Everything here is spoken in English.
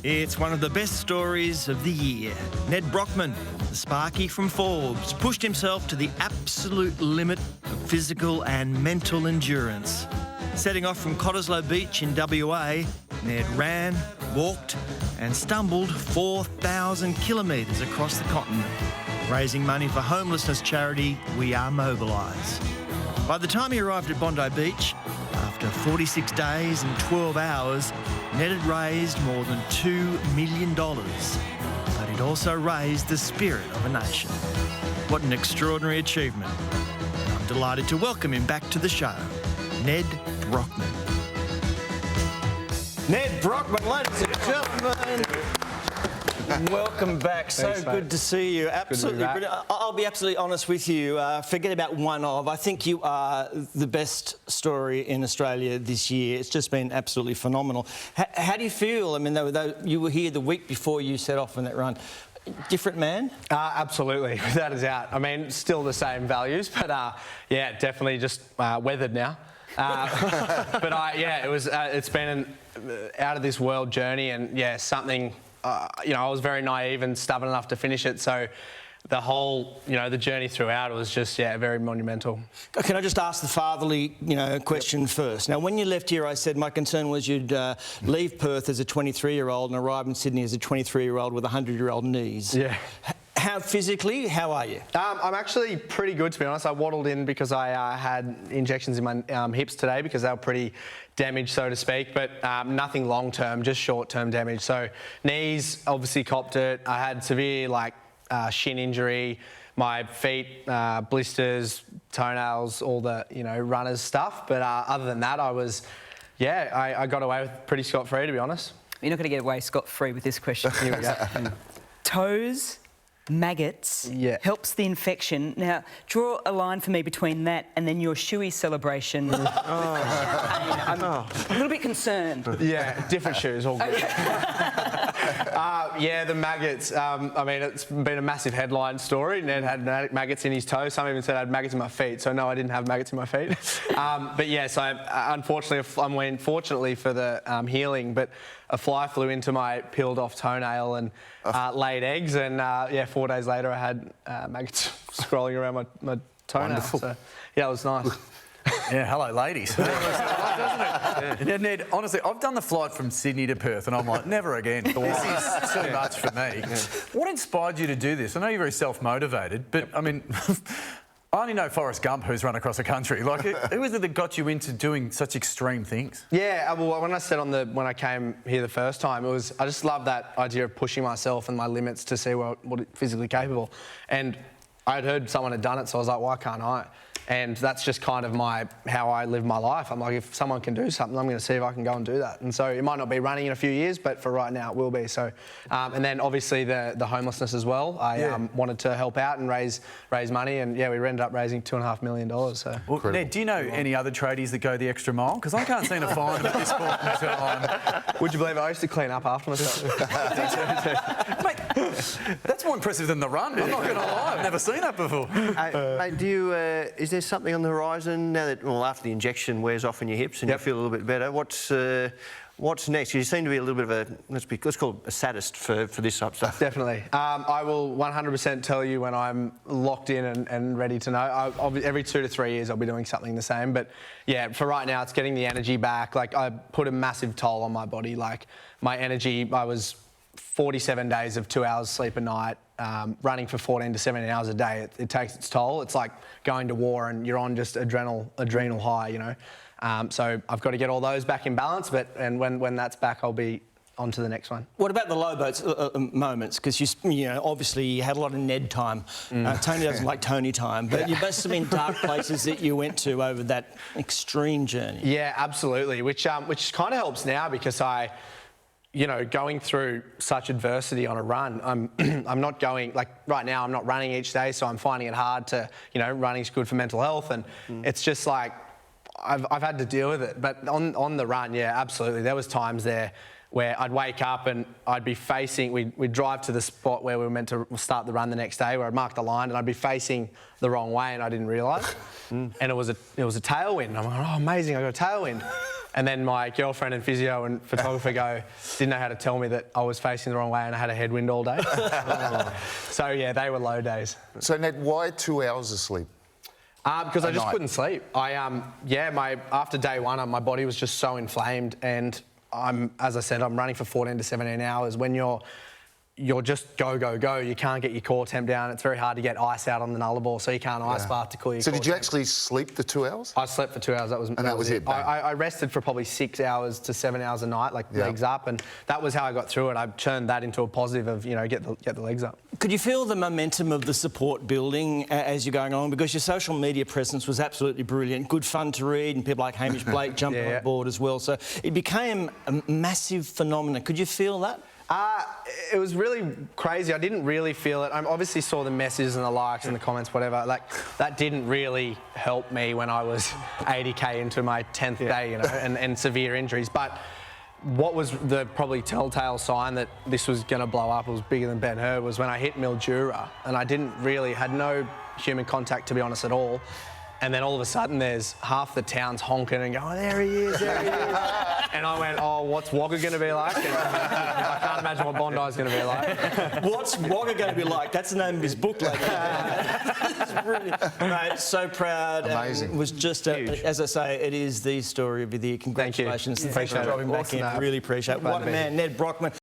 It's one of the best stories of the year. Nedd Brockmann, the Sparky from Forbes, pushed himself to the absolute limit of physical and mental endurance. Setting off from Cottesloe Beach in WA, Nedd ran, walked and stumbled 4,000 kilometres across the continent, raising money for homelessness charity We Are Mobilise. By the time he arrived at Bondi Beach, after 46 days and 12 hours, Nedd had raised more than $2 million. But he'd also raised the spirit of a nation. What an extraordinary achievement. And I'm delighted to welcome him back to the show, Nedd Brockmann. Nedd Brockmann, ladies and gentlemen. Welcome back. Thanks, so good to see you. Absolutely brilliant. I'll be absolutely honest with you. Forget about one of. I think you are the best story in Australia this year. It's just been absolutely phenomenal. How do you feel? I mean, you were here the week before you set off on that run. Different man? Absolutely, without a doubt. I mean, still the same values, but yeah, definitely just weathered now. Yeah, it's been an out of this world journey, and yeah, something. I was very naive and stubborn enough to finish it, so the whole, the journey throughout was just, very monumental. Can I just ask the fatherly, question first? Now, when you left here, I said my concern was you'd leave Perth as a 23-year-old and arrive in Sydney as a 23-year-old with 100-year-old knees. Yeah. How are you? I'm actually pretty good, to be honest. I waddled in because I had injections in my hips today because they were pretty damaged, so to speak, but nothing long-term, just short-term damage. So knees, obviously copped it. I had severe, shin injury, my feet, blisters, toenails, all the, runner's stuff. But other than that, I got away with pretty scot-free, to be honest. You're not going to get away scot-free with this question. Here we go. Toes, maggots, helps the infection. Now, draw a line for me between that and then your shoey celebration. I'm a little bit concerned. Yeah, different shoes, all good. Yeah, the maggots. I mean, it's been a massive headline story. Nedd had maggots in his toes. Some even said I had maggots in my feet. So no, I didn't have maggots in my feet. But yes, fortunately for the healing, but a fly flew into my peeled off toenail and laid eggs. And 4 days later, I had maggots scrolling around my toenail. Wonderful. So yeah, it was nice. Yeah, hello, ladies. Doesn't it? Yeah, Nedd, honestly, I've done the flight from Sydney to Perth, and I'm like, never again. This is too much for me. Yeah. What inspired you to do this? I know you're very self-motivated, but I mean, I only know Forrest Gump, who's run across the country. Who is it that got you into doing such extreme things? Yeah, well, when I said when I came here the first time, I just love that idea of pushing myself and my limits to see what physically capable. And I'd heard someone had done it, so I was like, why can't I? And that's just kind of how I live my life. I'm like, if someone can do something, I'm going to see if I can go and do that. And so it might not be running in a few years, but for right now it will be. So, and then obviously the homelessness as well. I wanted to help out and raise money, and we ended up raising $2.5 million. So. Well, Nedd, do you know any other tradies that go the extra mile? Because I can't seem to find them at this point in time. Would you believe I used to clean up after myself? Mate, that's more impressive than the run. I'm not going to lie. I've never seen that before. Mate, is there something on the horizon now that, after the injection wears off in your hips and you feel a little bit better? What's next? You seem to be a little bit of a, let's call it a sadist for this type of stuff. Definitely. I will 100% tell you when I'm locked in and ready to know. Every 2 to 3 years I'll be doing something the same. But yeah, for right now it's getting the energy back. I put a massive toll on my body. My energy, I was 47 days of 2 hours sleep a night, running for 14 to 17 hours a day. It takes its toll. It's like going to war and you're on just adrenal high, So I've got to get all those back in balance, and when that's back, I'll be on to the next one. What about the low moments? Because obviously you had a lot of Nedd time. Tony doesn't like Tony time, but you must have been dark places that you went to over that extreme journey. Yeah, absolutely. Which kind of helps now because going through such adversity on a run, I'm not going, right now I'm not running each day, so I'm finding it hard to, running's good for mental health, and it's just I've had to deal with it. But on the run, yeah, absolutely. There was times there where I'd wake up and I'd be facing, we'd drive to the spot where we were meant to start the run the next day, where I'd mark the line, and I'd be facing the wrong way and I didn't realise. And it was a tailwind. I'm like, oh, amazing, I got a tailwind. And then my girlfriend and physio and photographer didn't know how to tell me that I was facing the wrong way and I had a headwind all day. So yeah, they were low days. So Ned, why 2 hours of sleep? Because I just couldn't sleep. After day one, my body was just so inflamed, and as I said, I'm running for 14 to 17 hours. When you're just go, go, go. You can't get your core temp down. It's very hard to get ice out on the nullarbor, so you can't ice bath to cool your So core did you temp. actually sleep the 2 hours? I slept for 2 hours. That was it. Bang. I rested for probably 6 hours to 7 hours a night, legs up, and that was how I got through it. I turned that into a positive of, get the legs up. Could you feel the momentum of the support building as you're going along? Because your social media presence was absolutely brilliant. Good fun to read, and people like Hamish Blake jumping on board as well. So it became a massive phenomenon. Could you feel that? It was really crazy. I didn't really feel it. I obviously saw the messages and the likes and the comments, whatever. That didn't really help me when I was 80k into my 10th day, and severe injuries. But what was the probably telltale sign that this was going to blow up, it was bigger than Ben-Hur, was when I hit Mildura, and I had no human contact, to be honest, at all. And then all of a sudden there's half the town's honking and going, there he is, there he is. And I went, oh, what's Wagga going to be like? And I can't imagine what Bondi's going to be like. What's Wagga going to be like? That's the name of his book, lady. It's brilliant. Mate, so proud. Amazing. It was just, as I say, it is the story of the year. Congratulations. Thank you. Thanks for Appreciate it. dropping back in. Awesome. Really appreciate it. What a man, Nedd Brockmann.